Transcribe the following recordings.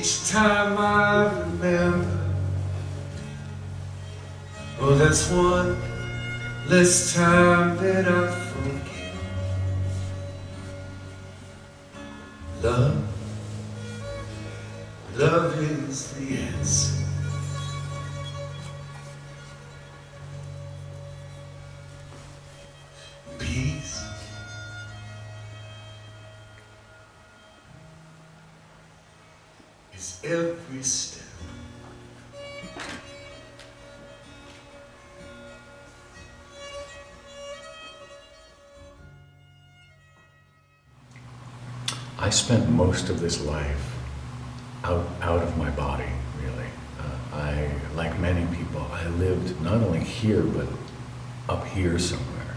Each time I remember, oh, that's one less time that I forget. Love, love is the answer. Peace, is every step. I spent most of this life out of my body, really. Like many people, I lived not only here, but up here somewhere.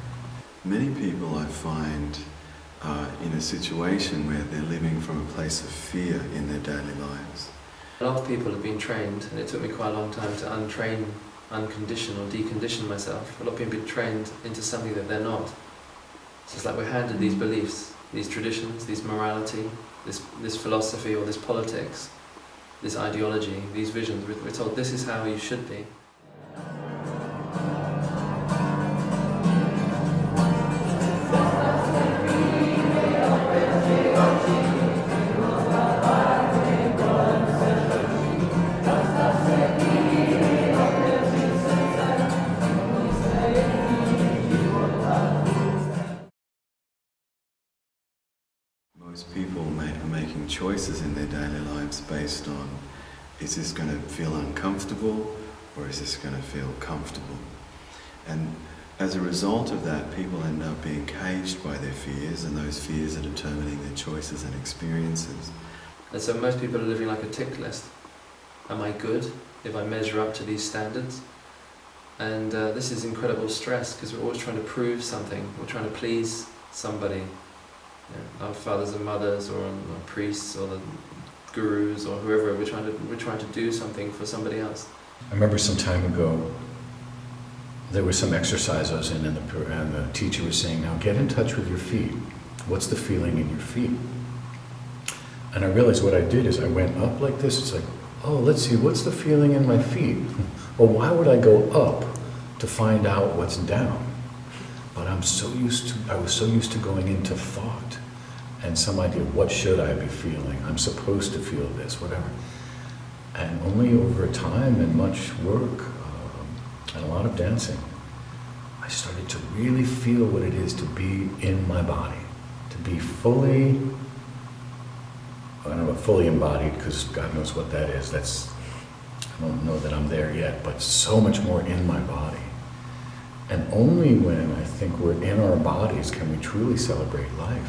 Many people I find are in a situation where they're living from a place of fear in their daily lives. A lot of people have been trained, and it took me quite a long time to untrain, uncondition or decondition myself. A lot of people have been trained into something that they're not. So it's like we're handed these beliefs, these traditions, this morality, this philosophy or this politics, this ideology, these visions. We're told this is how you should be. Most people are making choices in their daily lives based on, is this going to feel uncomfortable or is this going to feel comfortable? And as a result of that, people end up being caged by their fears, and those fears are determining their choices and experiences. And so most people are living like a tick list. Am I good if I measure up to these standards? And this is incredible stress, because we're always trying to prove something. We're trying to please somebody. Our fathers and mothers, or our priests, or the gurus, or whoever. We're trying to do something for somebody else. I remember some time ago, there was some exercise I was in, and the teacher was saying, now get in touch with your feet. What's the feeling in your feet? And I realized what I did is I went up like this. It's like, oh, let's see, what's the feeling in my feet? Well, why would I go up to find out what's down? But I was so used to going into thought and some idea of what should I be feeling? I'm supposed to feel this, whatever. And only over time and much work and a lot of dancing, I started to really feel what it is to be in my body, to be fully, I don't know, fully embodied, because God knows what that is. I don't know that I'm there yet, but so much more in my body. And only when I think we're in our bodies can we truly celebrate life.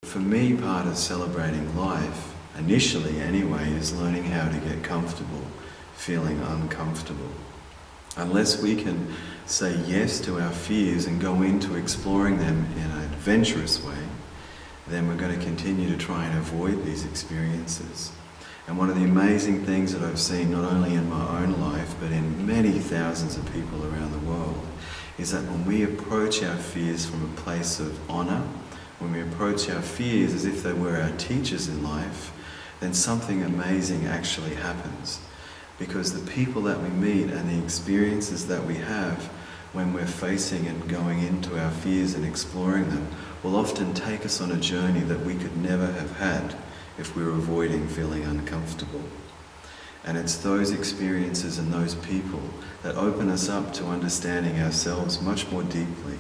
For me, part of celebrating life, initially anyway, is learning how to get comfortable, feeling uncomfortable. Unless we can say yes to our fears and go into exploring them in an adventurous way, then we're going to continue to try and avoid these experiences. And one of the amazing things that I've seen, not only in my own life, but in many thousands of people around the world, is that when we approach our fears from a place of honour, when we approach our fears as if they were our teachers in life, then something amazing actually happens. Because the people that we meet and the experiences that we have when we're facing and going into our fears and exploring them will often take us on a journey that we could never have had if we were avoiding feeling uncomfortable. And it's those experiences and those people that open us up to understanding ourselves much more deeply,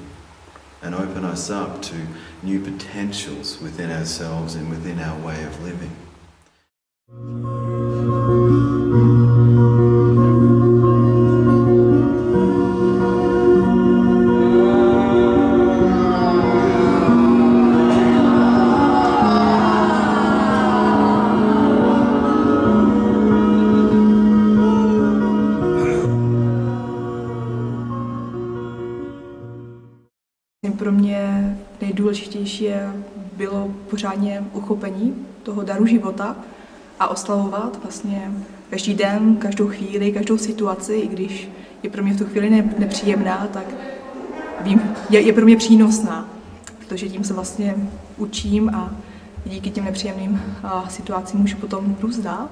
and open us up to new potentials within ourselves and within our way of living. pro mě nejdůležitější bylo pořádně uchopení toho daru života a oslavovat vlastně každý den, každou chvíli, každou situaci, i když je pro mě v tu chvíli nepříjemná, tak vím, je pro mě přínosná, protože tím se vlastně učím a díky těm nepříjemným situacím můžu potom růst dál.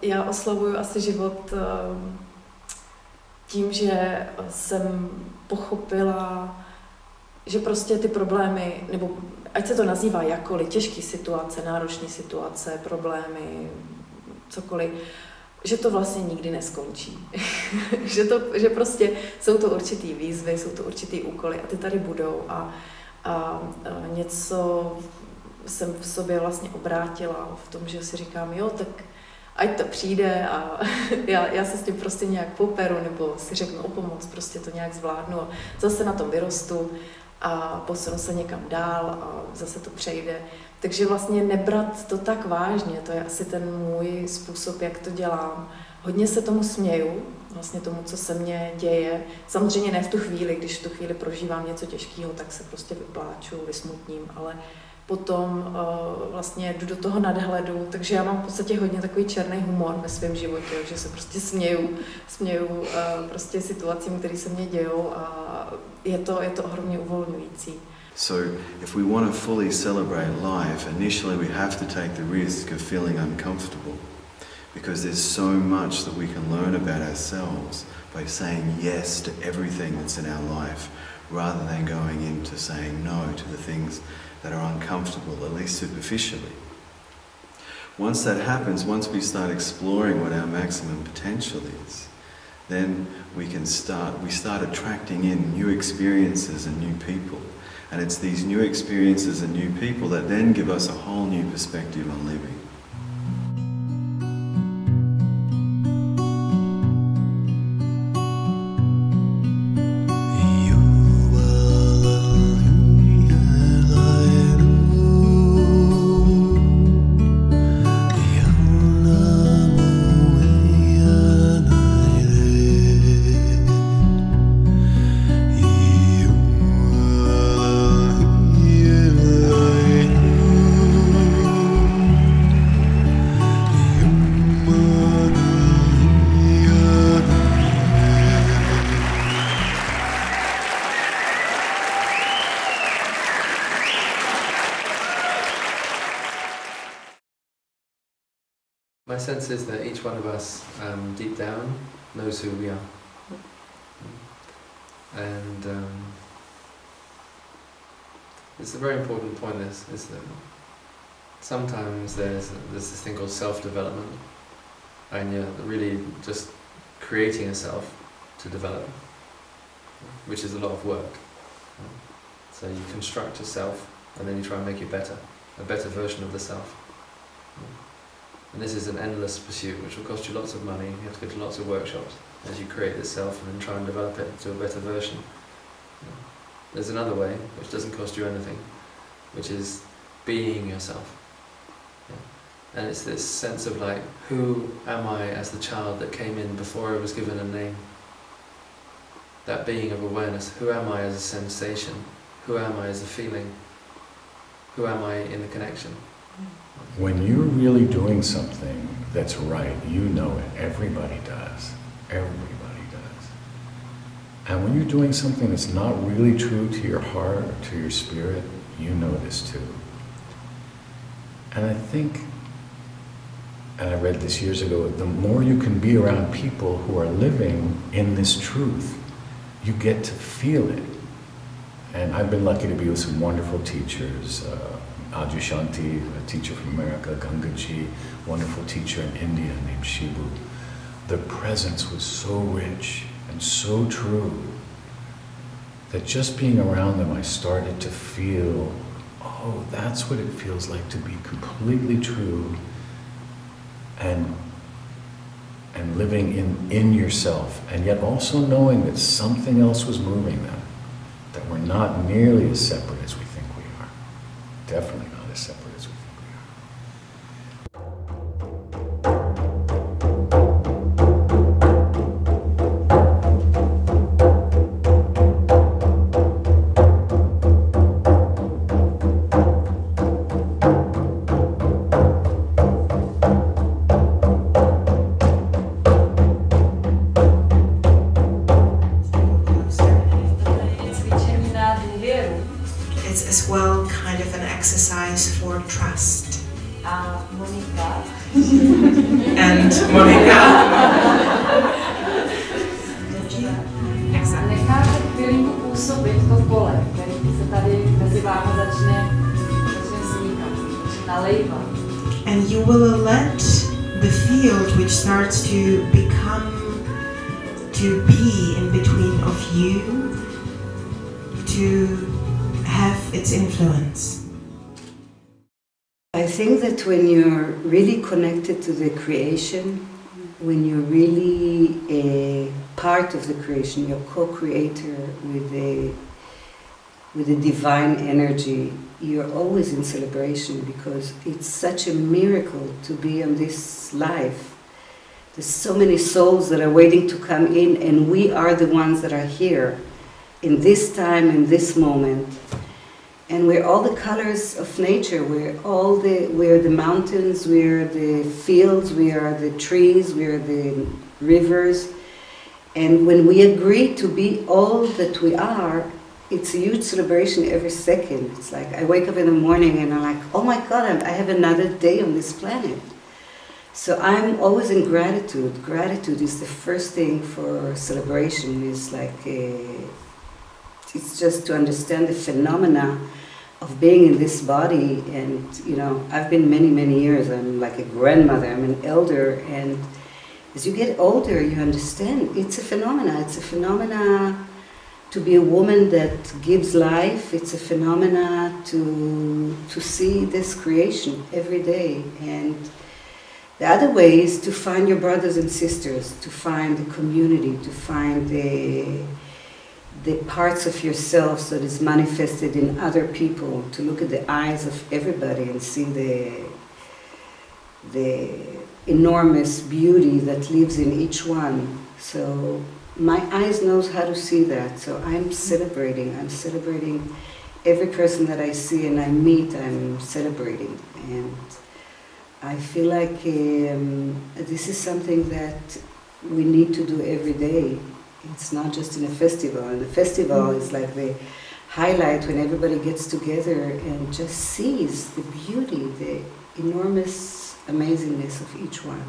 Já oslavuju asi život tím, že jsem pochopila, že prostě ty problémy, nebo ať se to nazývá jakkoliv, těžké situace, náročné situace, problémy, cokoliv, že to vlastně nikdy neskončí. že prostě jsou to určitý výzvy, jsou to určitý úkoly a ty tady budou a něco jsem v sobě vlastně obrátila v tom, že si říkám, jo, tak ať to přijde a já se s tím prostě nějak poperu nebo si řeknu o pomoc, prostě to nějak zvládnu a zase na tom vyrostu a posunu se někam dál a zase to přejde. Takže vlastně nebrat to tak vážně, to je asi ten můj způsob, jak to dělám. Hodně se tomu směju, vlastně tomu, co se mně děje. Samozřejmě ne v tu chvíli, když v tu chvíli prožívám něco těžkého, tak se prostě vypláču, vysmutním, ale potom vlastně jdu do toho nadhledu, takže já mám v podstatě hodně takový černý humor ve svém životě, že se prostě směju prostě situacím, které se mně dějou a je to ohromně uvolňující. So if we want to fully celebrate life, initially we have to take the risk of feeling uncomfortable because there's so much that we can learn about ourselves by saying yes to everything that's in our life rather than going into saying no to the things that are uncomfortable, at least superficially. Once that happens, once we start exploring what our maximum potential is, then we start attracting in new experiences and new people. And it's these new experiences and new people that then give us a whole new perspective on living. My sense is that each one of us, deep down, knows who we are. And it's a very important point is that sometimes there's this thing called self-development, and you're really just creating a self to develop, which is a lot of work. So you construct a self, and then you try and make it better, a better version of the self. And this is an endless pursuit, which will cost you lots of money. You have to go to lots of workshops as you create this self and then try and develop it to a better version. There's another way, which doesn't cost you anything, which is being yourself. And it's this sense of like, who am I as the child that came in before I was given a name? That being of awareness. Who am I as a sensation? Who am I as a feeling? Who am I in the connection? When you're really doing something that's right, you know it. Everybody does. Everybody does. And when you're doing something that's not really true to your heart or to your spirit, you know this too. And I think, and I read this years ago, the more you can be around people who are living in this truth, you get to feel it. And I've been lucky to be with some wonderful teachers. Ajushanti, a teacher from America, Gangaji, wonderful teacher in India named Shibu. The presence was so rich and so true that just being around them I started to feel, oh, that's what it feels like to be completely true and and living in yourself, and yet also knowing that something else was moving them, that we're not nearly as separate as we think we are. Definitely not as separate as we think we are. It's as well kind of an exercise for trust. Monika. And Monika. Necháte chvilinku působit to pole, který se tady mezi vámi začne vznikat, začne nalévat. And you will let the field which starts to be in between of you to have its influence. I think that when you're really connected to the creation, when you're really a part of the creation, you're co-creator with the divine energy, you're always in celebration because it's such a miracle to be on this life. There's so many souls that are waiting to come in, and we are the ones that are here in this time, in this moment. And we're all the colors of nature. We're the mountains, we're the fields, we are the trees, we are the rivers. And when we agree to be all that we are, it's a huge celebration every second. It's like I wake up in the morning and I'm like, oh my God, I have another day on this planet. So I'm always in gratitude. Gratitude is the first thing for celebration. It's like it's just to understand the phenomena of being in this body. And you know, I've been many years. I'm like a grandmother. I'm an elder, and as you get older, you understand it's a phenomena. It's a phenomena to be a woman that gives life. It's a phenomena to see this creation every day. And the other way is to find your brothers and sisters, to find the community, to find the parts of yourself that is manifested in other people, to look at the eyes of everybody and see the enormous beauty that lives in each one. So my eyes knows how to see that, so I'm celebrating every person that I see and I meet, I'm celebrating. And I feel like this is something that we need to do every day. It's not just in a festival. And the festival is like the highlight when everybody gets together and just sees the beauty, the enormous amazingness of each one.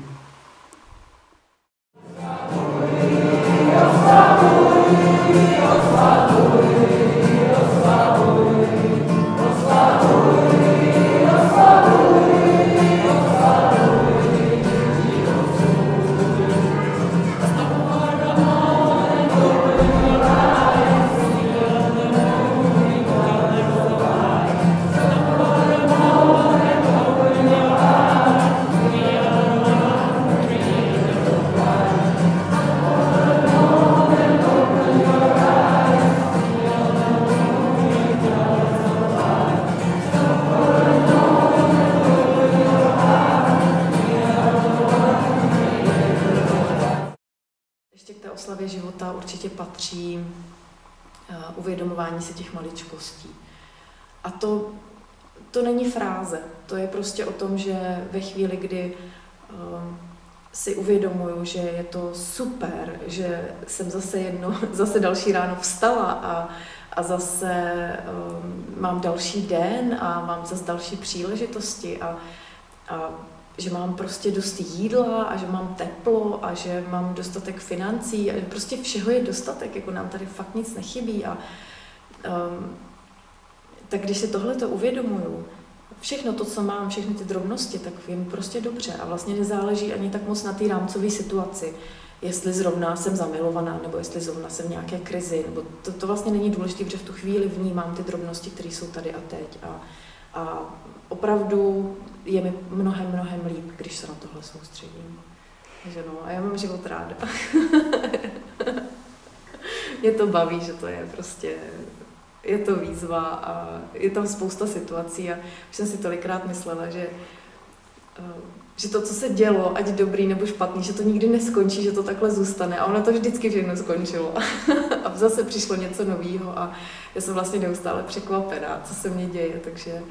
Oslavě života určitě patří uvědomování si těch maličkostí. A to není fráze, to je prostě o tom, že ve chvíli, kdy si uvědomuju, že je to super, že jsem zase další ráno vstala a zase mám další den a mám zase další příležitosti a že mám prostě dost jídla a že mám teplo a že mám dostatek financí a že prostě všeho je dostatek, jako nám tady fakt nic nechybí tak když si tohleto uvědomuju, všechno to, co mám, všechny ty drobnosti, tak vím prostě dobře a vlastně nezáleží ani tak moc na té rámcové situaci, jestli zrovna jsem zamilovaná, nebo jestli zrovna jsem v nějaké krizi, nebo to vlastně není důležité, protože v tu chvíli vnímám ty drobnosti, které jsou tady a teď a opravdu je mi mnohem líp, když se na tohle soustředím. Takže no, a já mám život ráda. Mě to baví, že to je prostě, je to výzva a je tam spousta situací a už jsem si tolikrát myslela, že to, co se dělo, ať dobrý nebo špatný, že to nikdy neskončí, že to takhle zůstane a ono to vždycky všechno skončilo. A zase přišlo něco nového a já jsem vlastně neustále překvapená, co se mně děje, takže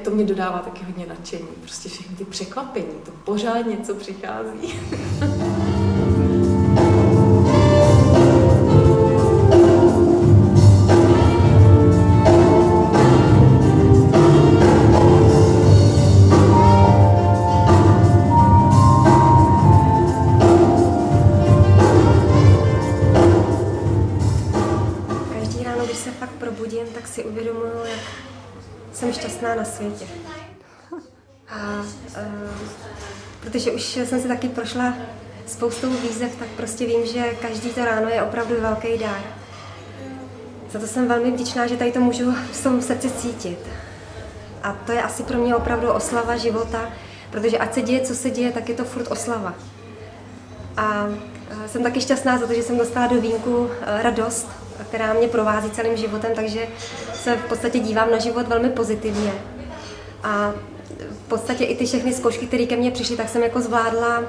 to mě dodává taky hodně nadšení. Prostě všechny ty překvapení, to pořád něco přichází. Tak si uvědomuju, jak jsem šťastná na světě. Protože už jsem si taky prošla spoustou výzev, tak prostě vím, že každý to ráno je opravdu velký dár. Za to jsem velmi vděčná, že tady to můžu v tom srdci cítit. A to je asi pro mě opravdu oslava života, protože ať se děje, co se děje, tak je to furt oslava. A jsem taky šťastná za to, že jsem dostala do vínku radost, která mě provází celým životem, takže se v podstatě dívám na život velmi pozitivně. A v podstatě i ty všechny zkoušky, které ke mně přišly, tak jsem jako zvládla,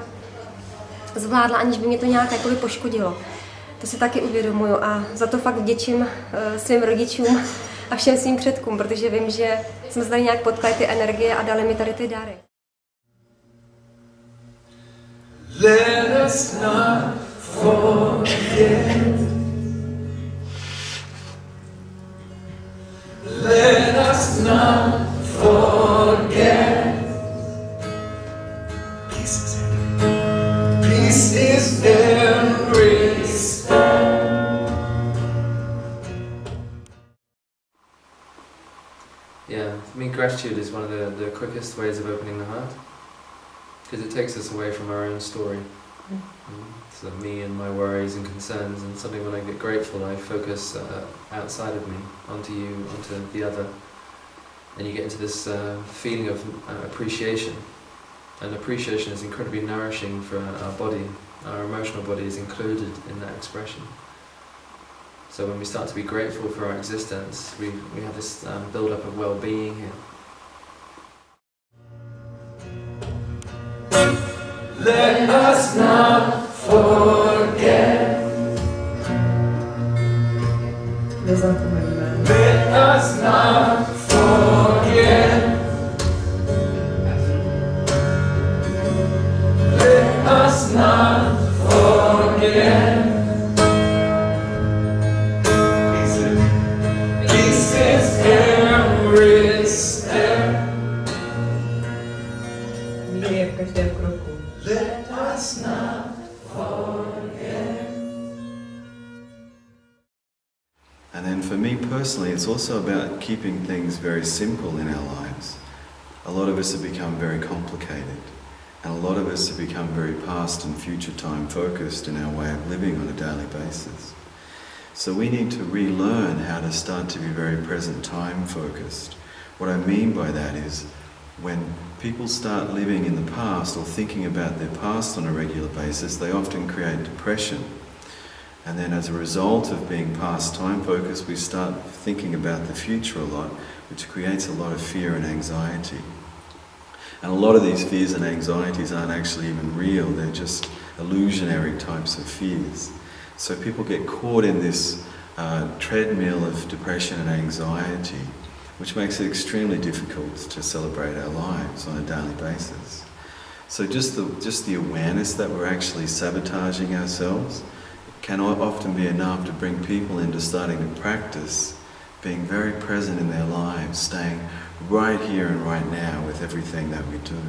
aniž by mě to nějak jakoby poškodilo. To si taky uvědomuju a za to fakt vděčím svým rodičům a všem svým předkům, protože vím, že jsme tady nějak potkali ty energie a dali mi tady ty dary. Let us not forget. Let us not forget. Peace is every step. Yeah, for me gratitude is one of the quickest ways of opening the heart, because it takes us away from our own story. So me and my worries and concerns, and suddenly when I get grateful I focus outside of me, onto you, onto the other, and you get into this feeling of appreciation. And appreciation is incredibly nourishing for our body. Our emotional body is included in that expression. So when we start to be grateful for our existence, we have this build-up of well-being here. Let us not forget. Let us not forget. Let us not forget. Peace is every step. Let us not forget. And then for me personally, it's also about keeping things very simple in our lives. A lot of us have become very complicated, and a lot of us have become very past and future time focused in our way of living on a daily basis. So we need to relearn how to start to be very present time focused. What I mean by that is when people start living in the past or thinking about their past on a regular basis, they often create depression. And then as a result of being past time focused, we start thinking about the future a lot, which creates a lot of fear and anxiety. And a lot of these fears and anxieties aren't actually even real, they're just illusionary types of fears. So people get caught in this treadmill of depression and anxiety, which makes it extremely difficult to celebrate our lives on a daily basis. So just the awareness that we're actually sabotaging ourselves can often be enough to bring people into starting to practice being very present in their lives, staying right here and right now with everything that we do.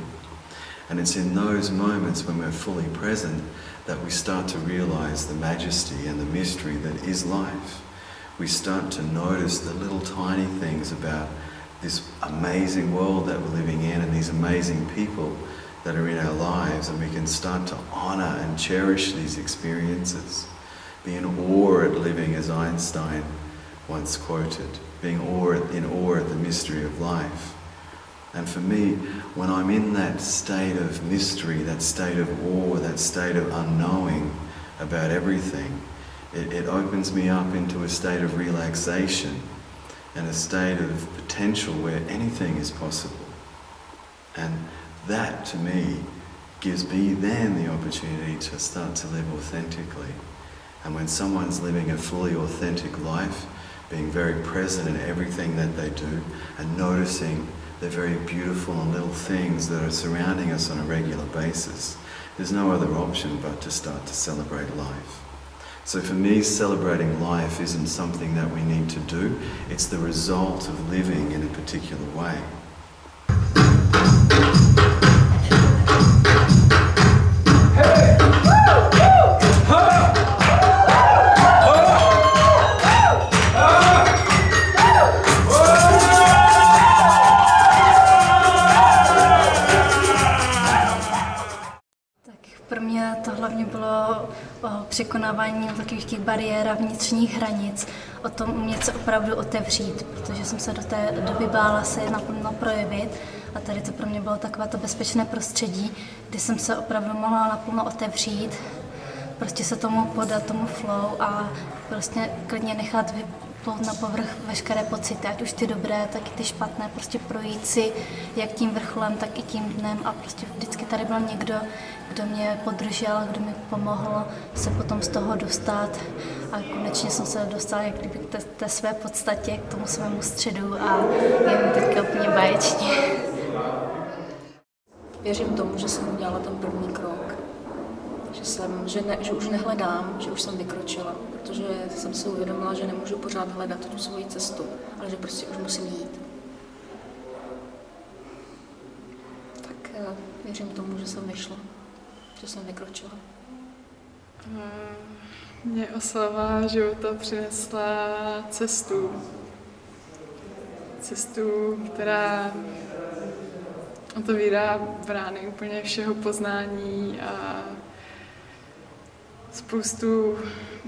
And it's in those moments when we're fully present that we start to realize the majesty and the mystery that is life. We start to notice the little tiny things about this amazing world that we're living in and these amazing people that are in our lives, and we can start to honor and cherish these experiences. Be in awe at living, as Einstein once quoted, being in awe at the mystery of life. And for me, when I'm in that state of mystery, that state of awe, that state of unknowing about everything, it opens me up into a state of relaxation and a state of potential where anything is possible. And that, to me, gives me then the opportunity to start to live authentically. And when someone's living a fully authentic life, being very present in everything that they do and noticing the very beautiful and little things that are surrounding us on a regular basis, there's no other option but to start to celebrate life. So for me, celebrating life isn't something that we need to do, it's the result of living in a particular way. Překonávání takových těch bariér a vnitřních hranic, o tom umět se opravdu otevřít, protože jsem se do té doby bála se naplno projevit a tady to pro mě bylo takové to bezpečné prostředí, kdy jsem se opravdu mohla naplno otevřít, prostě se tomu podat, tomu flow a prostě klidně nechat vyplout na povrch veškeré pocity, ať už ty dobré, tak i ty špatné, prostě projít si jak tím vrcholem, tak i tím dnem a prostě vždycky tady byl někdo, kdo mě podržel, kdo mi pomohl se potom z toho dostat a konečně jsem se dostala jak kdyby k té své podstatě, k tomu svému středu a je mi teďka úplně báječně. Věřím tomu, že jsem udělala ten první krok, že už nehledám, že už jsem vykročila, protože jsem si uvědomila, že nemůžu pořád hledat tu svoji cestu, ale že prostě už musím jít. Tak věřím tomu, že jsem vyšla, že jsem vykročila. Mě oslava života přinesla cestu. Cestu, která otevírá brány úplně všeho poznání a spoustu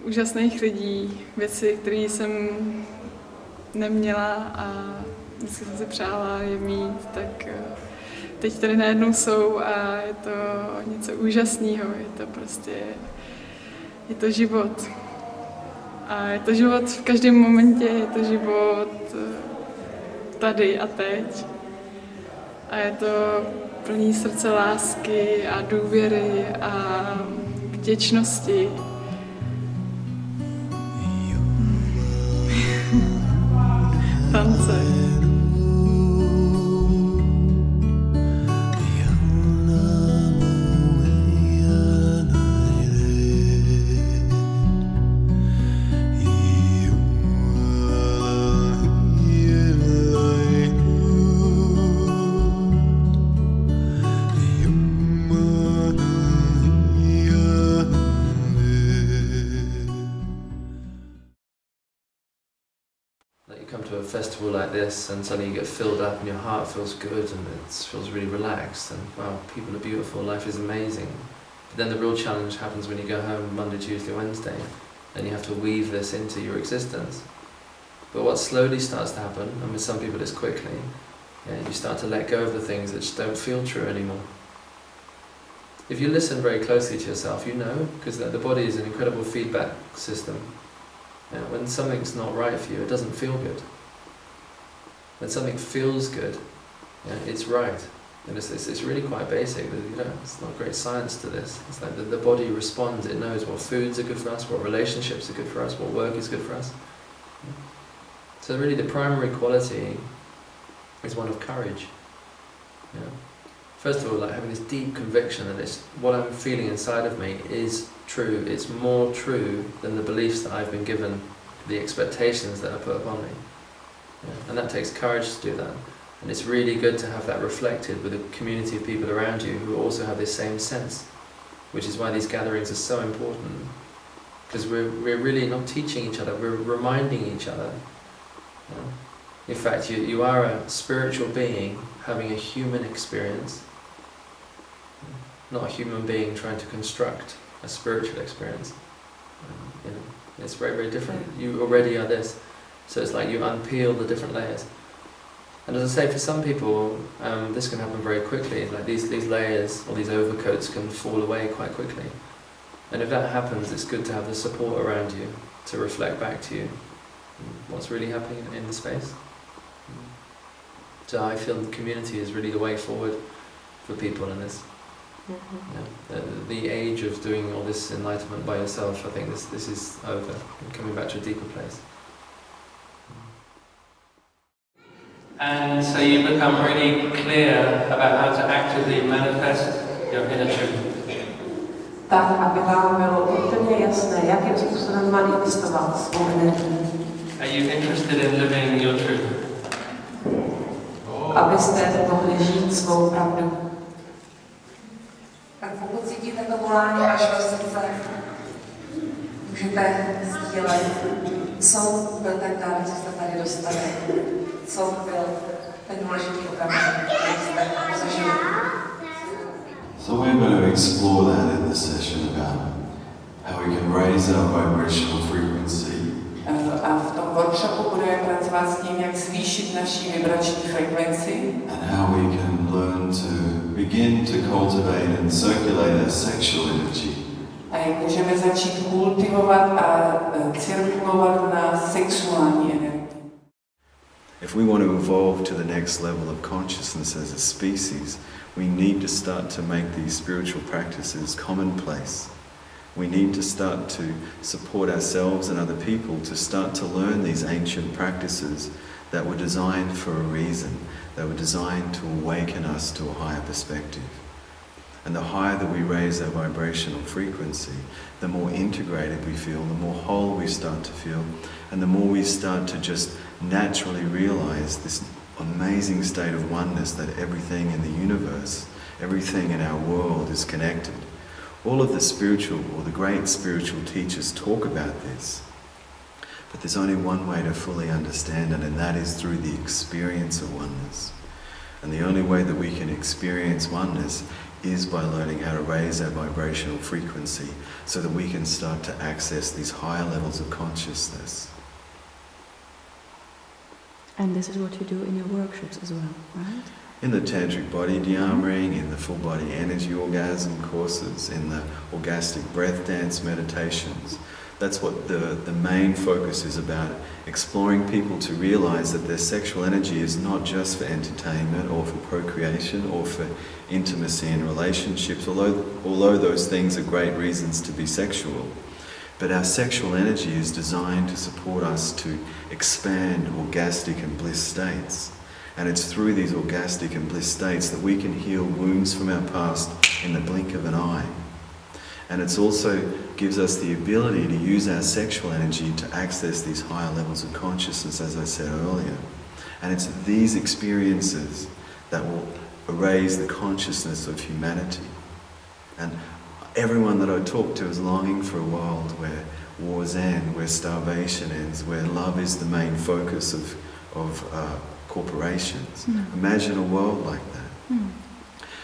úžasných lidí, věci, které jsem neměla a vždycky jsem si přála je mít, tak teď tady najednou jsou a je to něco úžasného, je to život. A je to život v každém momentě, je to život tady a teď. A je to plný srdce lásky a důvěry a vděčnosti. Tance. Festival like this and suddenly you get filled up and your heart feels good and it feels really relaxed and wow, people are beautiful, life is amazing. But then the real challenge happens when you go home Monday, Tuesday, Wednesday and you have to weave this into your existence. But what slowly starts to happen, and with some people it's quickly, you start to let go of the things that just don't feel true anymore. If you listen very closely to yourself, you know, because the body is an incredible feedback system. When something's not right for you, it doesn't feel good. When something feels good, it's right. And it's really quite basic. It's not great science to this. It's like the body responds. It knows what foods are good for us, what relationships are good for us, what work is good for us. So really the primary quality is one of courage. First of all, like having this deep conviction that what I'm feeling inside of me is true. It's more true than the beliefs that I've been given, the expectations that are put upon me. And that takes courage to do that. And it's really good to have that reflected with a community of people around you who also have this same sense, which is why these gatherings are so important. Because we're really not teaching each other, we're reminding each other. In fact, you are a spiritual being having a human experience, not a human being trying to construct a spiritual experience. It's very, very different. You already are this. So it's like you unpeel the different layers. And as I say, for some people, this can happen very quickly. Like these layers or these overcoats can fall away quite quickly. And if that happens, it's good to have the support around you to reflect back to you what's really happening in the space. So I feel the community is really the way forward for people in this. The age of doing all this enlightenment by yourself, I think this is over. Coming back to a deeper place. And so you become really clear about how to actively manifest your inner truth. Tak, aby vám bylo úplně jasné, jakým způsobem manifestovat svou energii. Are you interested in living your truth? Abyste mohli žít svou pravdu. Tak pokud cítíte to volání vašeho srdce, můžete sdílet, co byl ten dar, co jste tady dostali, co byl ten důležitý okamžik, který jste zažili. So we're going to explore that in the session about how we can raise our vibrational frequency. A v tom workshopu budeme pracovat s tím, jak zvýšit naši vibrační frekvenci. And how we can learn to begin to cultivate and circulate our sexual energy. A jak můžeme začít kultivovat a cirkulovat na sexuální energii. If we want to evolve to the next level of consciousness as a species, we need to start to make these spiritual practices commonplace. We need to start to support ourselves and other people to start to learn these ancient practices that were designed for a reason, that were designed to awaken us to a higher perspective. And the higher that we raise our vibrational frequency, the more integrated we feel, the more whole we start to feel, and the more we start to just naturally realize this amazing state of oneness that everything in the universe, everything in our world is connected. All of the spiritual or the great spiritual teachers talk about this. But there's only one way to fully understand it, and that is through the experience of oneness. And the only way that we can experience oneness is by learning how to raise our vibrational frequency so that we can start to access these higher levels of consciousness. And this is what you do in your workshops as well, right? In the Tantric Body Dhyamring, in the Full Body Energy Orgasm courses, in the Orgastic Breath Dance meditations. That's what the main focus is about, exploring people to realize that their sexual energy is not just for entertainment or for procreation or for intimacy in relationships, although those things are great reasons to be sexual. But our sexual energy is designed to support us to expand orgastic and bliss states. And it's through these orgastic and bliss states that we can heal wounds from our past in the blink of an eye. And it also gives us the ability to use our sexual energy to access these higher levels of consciousness, as I said earlier. And it's these experiences that will raise the consciousness of humanity. And everyone that I talk to is longing for a world where wars end, where starvation ends, where love is the main focus of corporations. Imagine a world like that.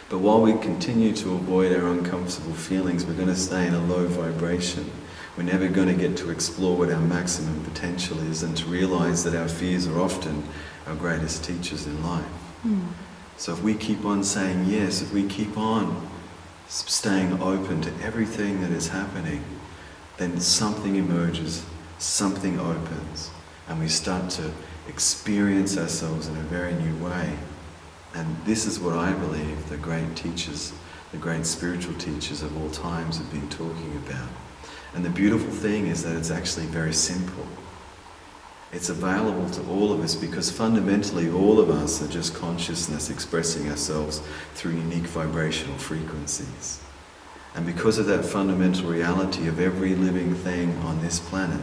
But while we continue to avoid our uncomfortable feelings, we're going to stay in a low vibration. We're never going to get to explore what our maximum potential is and to realize that our fears are often our greatest teachers in life. So if we keep on saying yes, if we keep on staying open to everything that is happening, then something emerges, something opens, and we start to experience ourselves in a very new way. And this is what I believe the great teachers, the great spiritual teachers of all times have been talking about. And the beautiful thing is that it's actually very simple. It's available to all of us because fundamentally all of us are just consciousness expressing ourselves through unique vibrational frequencies. And because of that fundamental reality of every living thing on this planet,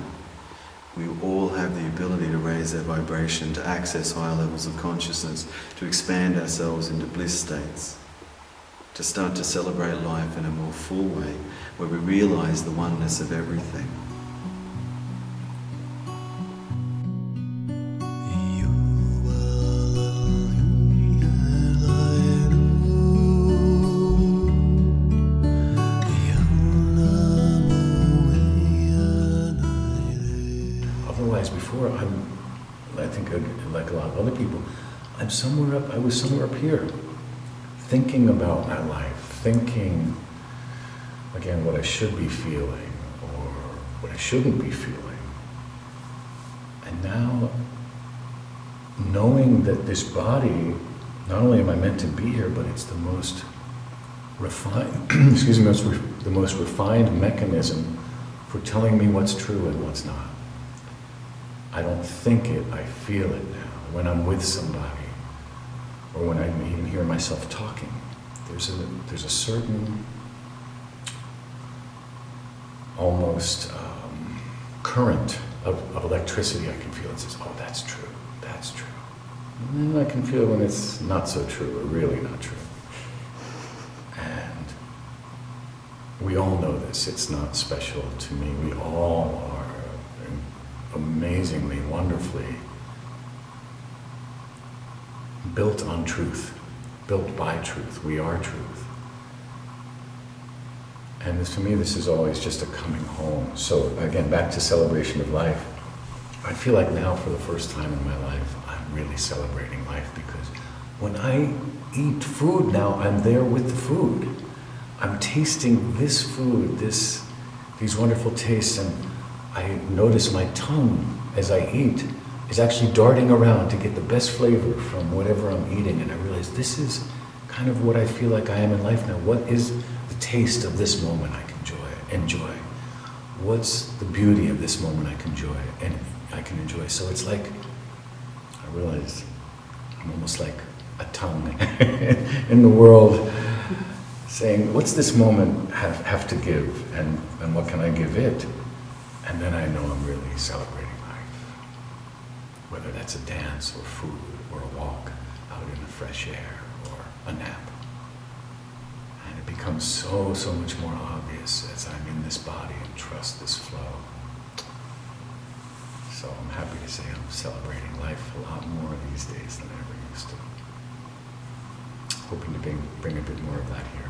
we all have the ability to raise our vibration, to access higher levels of consciousness, to expand ourselves into bliss states, to start to celebrate life in a more full way, where we realize the oneness of everything. I was somewhere up here, thinking about my life, thinking, again, what I should be feeling, or what I shouldn't be feeling. And now, knowing that this body, not only am I meant to be here, but it's the most refined, excuse me, the most refined mechanism for telling me what's true and what's not. I don't think it, I feel it now. When I'm with somebody, or when I even hear myself talking, there's a certain almost current of electricity I can feel. It says, oh, that's true, that's true. And then I can feel when it's not so true, or really not true. And we all know this, it's not special to me. We all are amazingly, wonderfully built on truth, built by truth. We are truth. And to me, this is always just a coming home. So again, back to celebration of life. I feel like now, for the first time in my life, I'm really celebrating life, because when I eat food now, I'm there with the food. I'm tasting this food, these wonderful tastes, and I notice my tongue as I eat is actually darting around to get the best flavor from whatever I'm eating, and I realize this is kind of what I feel like I am in life now. What is the taste of this moment I can enjoy? What's the beauty of this moment I can enjoy? So it's like, I realize I'm almost like a tongue in the world, saying, what's this moment have to give, and what can I give it? And then I know I'm really celebrating life. Whether that's a dance, or food, or a walk out in the fresh air, or a nap. And it becomes so much more obvious as I'm in this body and trust this flow. So I'm happy to say I'm celebrating life a lot more these days than I ever used to. Hoping to bring a bit more of that here.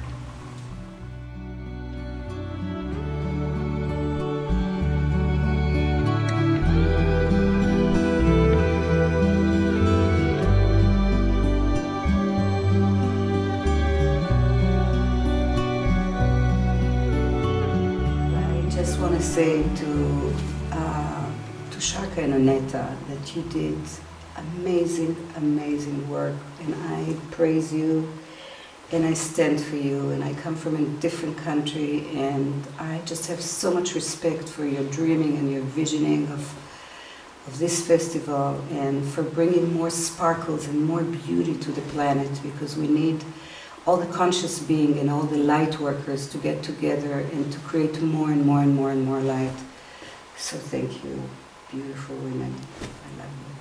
Say to Shaka and Aneta that you did amazing work, and I praise you, and I stand for you, and I come from a different country, and I just have so much respect for your dreaming and your visioning of this festival, and for bringing more sparkles and more beauty to the planet, because we need all the conscious being and all the light workers to get together and to create more and more light. So thank you, beautiful women. I love you.